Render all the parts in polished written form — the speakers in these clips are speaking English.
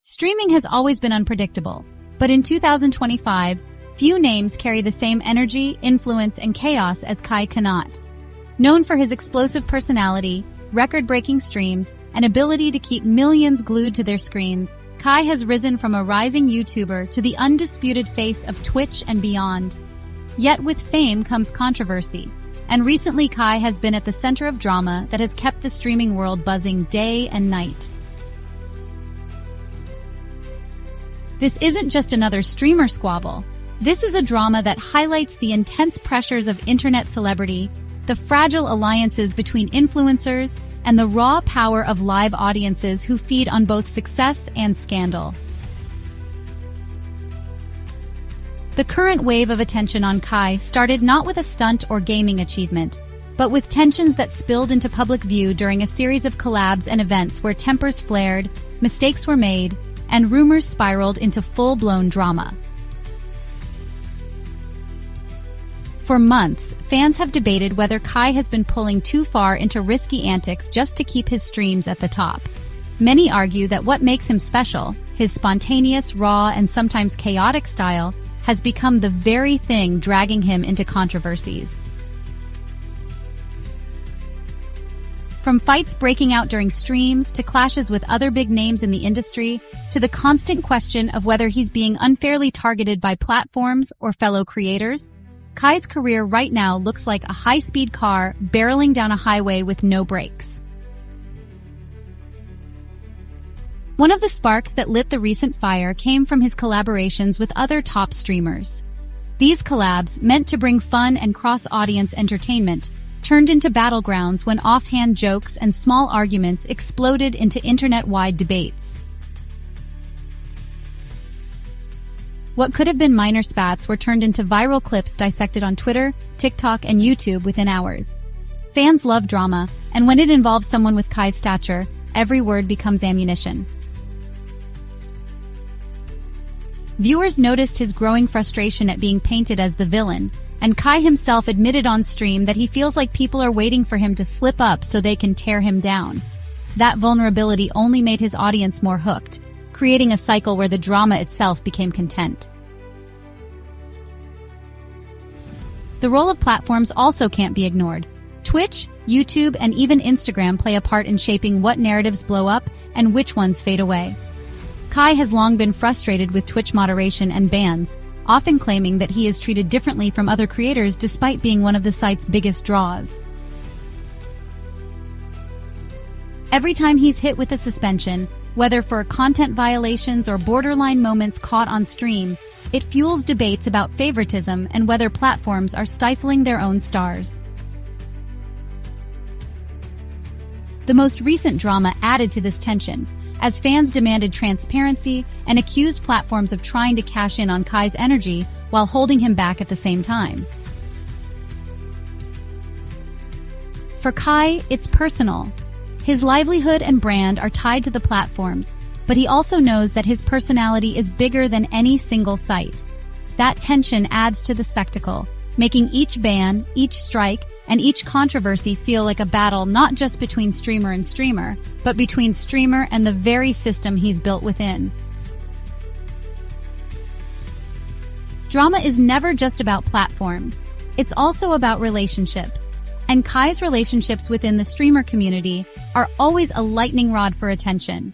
Streaming has always been unpredictable, but in 2025, few names carry the same energy, influence, and chaos as Kai Cenat. Known for his explosive personality, record-breaking streams, and ability to keep millions glued to their screens, Kai has risen from a rising YouTuber to the undisputed face of Twitch and beyond. Yet with fame comes controversy, and recently Kai has been at the center of drama that has kept the streaming world buzzing day and night. This isn't just another streamer squabble. This is a drama that highlights the intense pressures of internet celebrity, the fragile alliances between influencers, and the raw power of live audiences who feed on both success and scandal. The current wave of attention on Kai started not with a stunt or gaming achievement, but with tensions that spilled into public view during a series of collabs and events where tempers flared, mistakes were made, and rumors spiraled into full-blown drama. For months, fans have debated whether Kai has been pulling too far into risky antics just to keep his streams at the top. Many argue that what makes him special, his spontaneous, raw, and sometimes chaotic style, has become the very thing dragging him into controversies. From fights breaking out during streams, to clashes with other big names in the industry, to the constant question of whether he's being unfairly targeted by platforms or fellow creators, Kai's career right now looks like a high-speed car barreling down a highway with no brakes. One of the sparks that lit the recent fire came from his collaborations with other top streamers. These collabs, meant to bring fun and cross-audience entertainment, turned into battlegrounds when offhand jokes and small arguments exploded into internet-wide debates. What could have been minor spats were turned into viral clips dissected on Twitter, TikTok, and YouTube within hours. Fans love drama, and when it involves someone with Kai's stature, every word becomes ammunition. Viewers noticed his growing frustration at being painted as the villain, and Kai himself admitted on stream that he feels like people are waiting for him to slip up so they can tear him down. That vulnerability only made his audience more hooked, creating a cycle where the drama itself became content. The role of platforms also can't be ignored. Twitch, YouTube, and even Instagram play a part in shaping what narratives blow up and which ones fade away. Kai has long been frustrated with Twitch moderation and bans, often claiming that he is treated differently from other creators despite being one of the site's biggest draws. Every time he's hit with a suspension, whether for content violations or borderline moments caught on stream, it fuels debates about favoritism and whether platforms are stifling their own stars. The most recent drama added to this tension, as fans demanded transparency and accused platforms of trying to cash in on Kai's energy while holding him back at the same time. For Kai, it's personal. His livelihood and brand are tied to the platforms, but he also knows that his personality is bigger than any single site. That tension adds to the spectacle, making each ban, each strike, and each controversy feel like a battle not just between streamer and streamer, but between streamer and the very system he's built within. Drama is never just about platforms. It's also about relationships. And Kai's relationships within the streamer community are always a lightning rod for attention.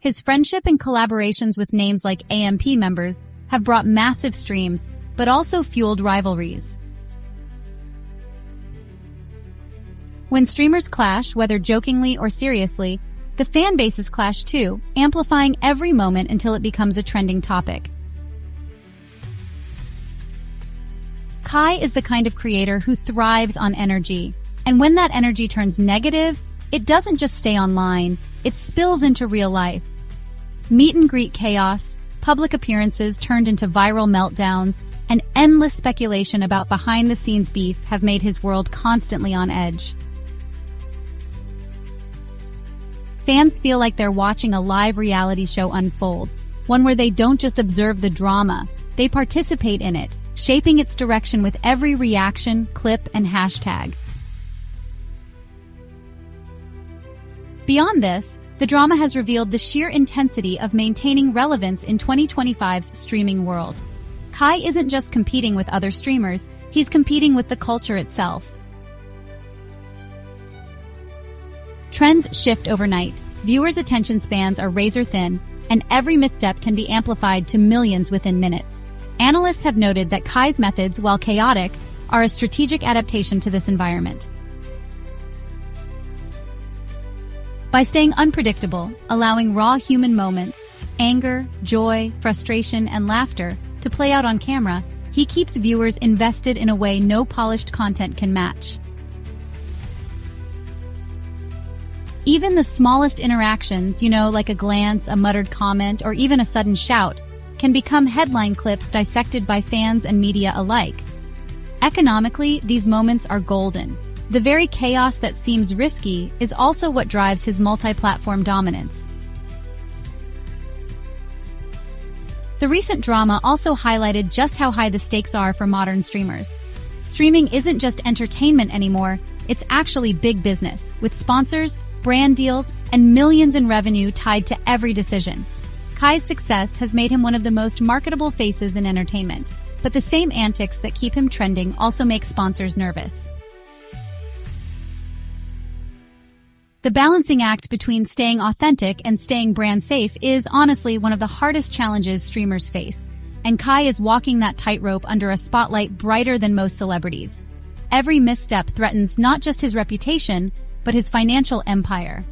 His friendship and collaborations with names like AMP members have brought massive streams, but also fueled rivalries. When streamers clash, whether jokingly or seriously, the fan bases clash too, amplifying every moment until it becomes a trending topic. Kai is the kind of creator who thrives on energy, and when that energy turns negative, it doesn't just stay online, it spills into real life. Meet and greet chaos, public appearances turned into viral meltdowns, and endless speculation about behind-the-scenes beef have made his world constantly on edge. Fans feel like they're watching a live reality show unfold, one where they don't just observe the drama, they participate in it, shaping its direction with every reaction, clip, and hashtag. Beyond this, The drama has revealed the sheer intensity of maintaining relevance in 2025's streaming world. Kai isn't just competing with other streamers, he's competing with the culture itself. Trends shift overnight, viewers' attention spans are razor-thin, and every misstep can be amplified to millions within minutes. Analysts have noted that Kai's methods, while chaotic, are a strategic adaptation to this environment. By staying unpredictable, allowing raw human moments, anger, joy, frustration, and laughter to play out on camera, he keeps viewers invested in a way no polished content can match. Even the smallest interactions, like a glance, a muttered comment, or even a sudden shout, can become headline clips dissected by fans and media alike. Economically, these moments are golden. The very chaos that seems risky is also what drives his multi-platform dominance. The recent drama also highlighted just how high the stakes are for modern streamers. Streaming isn't just entertainment anymore, it's actually big business, with sponsors, brand deals, and millions in revenue tied to every decision. Kai's success has made him one of the most marketable faces in entertainment, but the same antics that keep him trending also make sponsors nervous. The balancing act between staying authentic and staying brand safe is honestly one of the hardest challenges streamers face, and Kai is walking that tightrope under a spotlight brighter than most celebrities. Every misstep threatens not just his reputation, but his financial empire.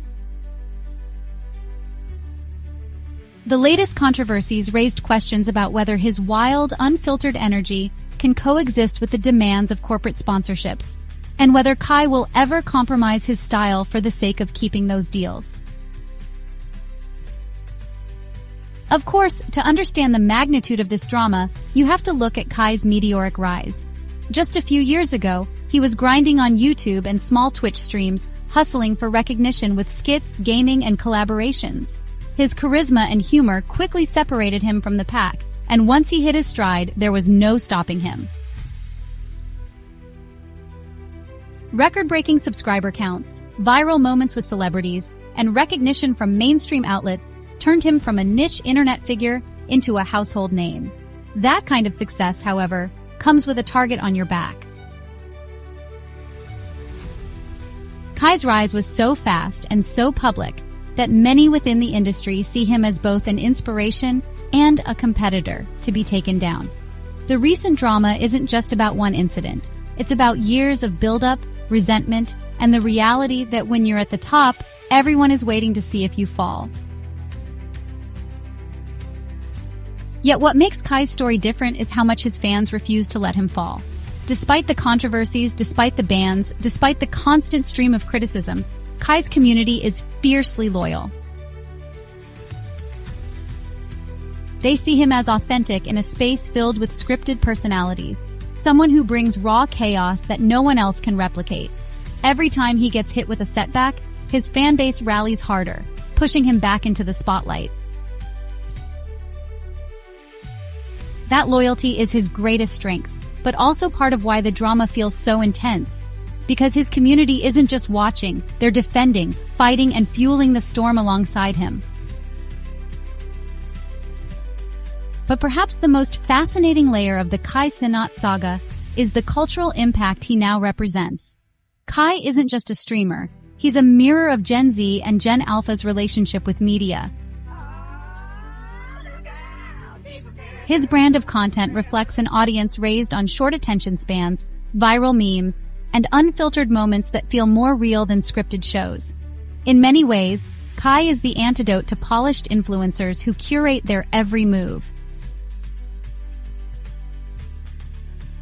The latest controversies raised questions about whether his wild, unfiltered energy can coexist with the demands of corporate sponsorships, and whether Kai will ever compromise his style for the sake of keeping those deals. Of course, to understand the magnitude of this drama, you have to look at Kai's meteoric rise. Just a few years ago, he was grinding on YouTube and small Twitch streams, hustling for recognition with skits, gaming, and collaborations. His charisma and humor quickly separated him from the pack, and once he hit his stride, there was no stopping him. Record-breaking subscriber counts, viral moments with celebrities, and recognition from mainstream outlets turned him from a niche internet figure into a household name. That kind of success, however, comes with a target on your back. Kai's rise was so fast and so public that many within the industry see him as both an inspiration and a competitor to be taken down. The recent drama isn't just about one incident. It's about years of buildup, resentment, and the reality that when you're at the top, everyone is waiting to see if you fall. Yet what makes Kai's story different is how much his fans refuse to let him fall. Despite the controversies, despite the bans, despite the constant stream of criticism, Kai's community is fiercely loyal. They see him as authentic in a space filled with scripted personalities, someone who brings raw chaos that no one else can replicate. Every time he gets hit with a setback, his fan base rallies harder, pushing him back into the spotlight. That loyalty is his greatest strength, but also part of why the drama feels so intense. Because his community isn't just watching, they're defending, fighting, and fueling the storm alongside him. But perhaps the most fascinating layer of the Kai Cenat saga is the cultural impact he now represents. Kai isn't just a streamer, he's a mirror of Gen Z and Gen Alpha's relationship with media. His brand of content reflects an audience raised on short attention spans, viral memes, and unfiltered moments that feel more real than scripted shows. In many ways, Kai is the antidote to polished influencers who curate their every move.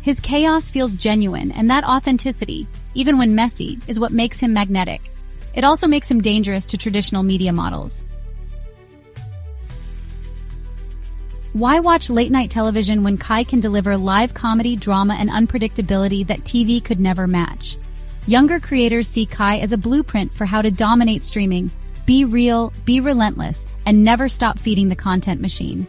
His chaos feels genuine, and that authenticity, even when messy, is what makes him magnetic. It also makes him dangerous to traditional media models. Why watch late-night television when Kai can deliver live comedy, drama, and unpredictability that TV could never match? Younger creators see Kai as a blueprint for how to dominate streaming, be real, be relentless, and never stop feeding the content machine.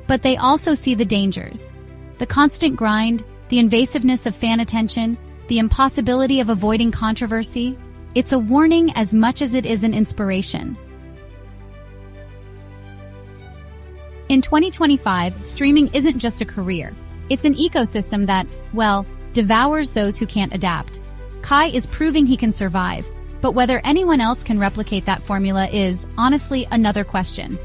But they also see the dangers. The constant grind, the invasiveness of fan attention, the impossibility of avoiding controversy. It's a warning as much as it is an inspiration. In 2025, streaming isn't just a career. It's an ecosystem that, well, devours those who can't adapt. Kai is proving he can survive, but whether anyone else can replicate that formula is, honestly, another question.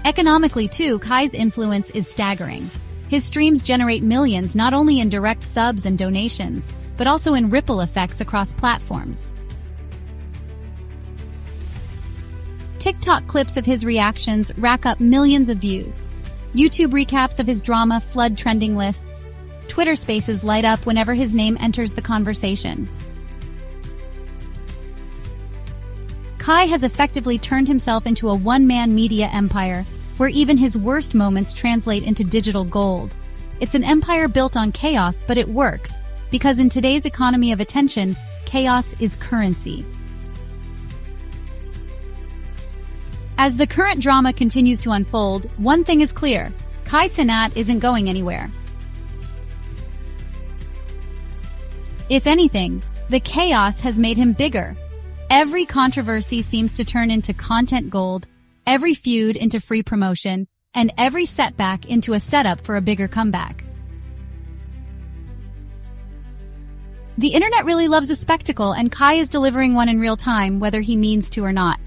Economically, too, Kai's influence is staggering. His streams generate millions not only in direct subs and donations, but also in ripple effects across platforms. TikTok clips of his reactions rack up millions of views. YouTube recaps of his drama flood trending lists. Twitter spaces light up whenever his name enters the conversation. Kai has effectively turned himself into a one-man media empire, where even his worst moments translate into digital gold. It's an empire built on chaos, but it works, because in today's economy of attention, chaos is currency. As the current drama continues to unfold, one thing is clear: Kai Cenat isn't going anywhere. If anything, the chaos has made him bigger. Every controversy seems to turn into content gold, every feud into free promotion, and every setback into a setup for a bigger comeback. The internet really loves a spectacle, and Kai is delivering one in real time, whether he means to or not.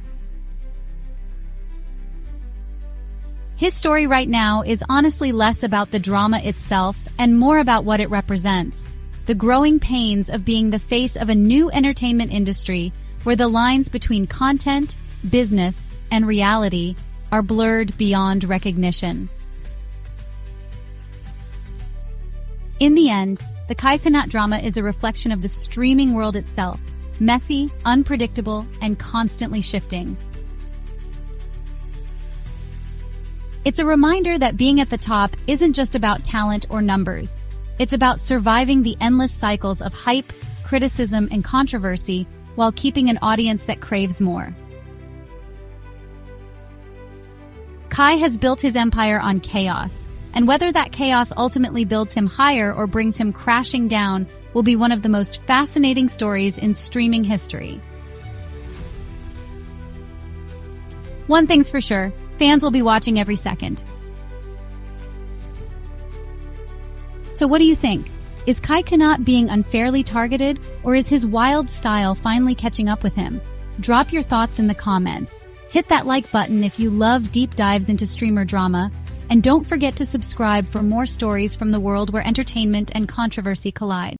His story right now is honestly less about the drama itself and more about what it represents. The growing pains of being the face of a new entertainment industry where the lines between content, business, and reality are blurred beyond recognition. In the end, the Kai Cenat drama is a reflection of the streaming world itself, messy, unpredictable, and constantly shifting. It's a reminder that being at the top isn't just about talent or numbers. It's about surviving the endless cycles of hype, criticism, and controversy while keeping an audience that craves more. Kai has built his empire on chaos, and whether that chaos ultimately builds him higher or brings him crashing down will be one of the most fascinating stories in streaming history. One thing's for sure, fans will be watching every second. So what do you think? Is Kai Cenat being unfairly targeted, or is his wild style finally catching up with him? Drop your thoughts in the comments. Hit that like button if you love deep dives into streamer drama, and don't forget to subscribe for more stories from the world where entertainment and controversy collide.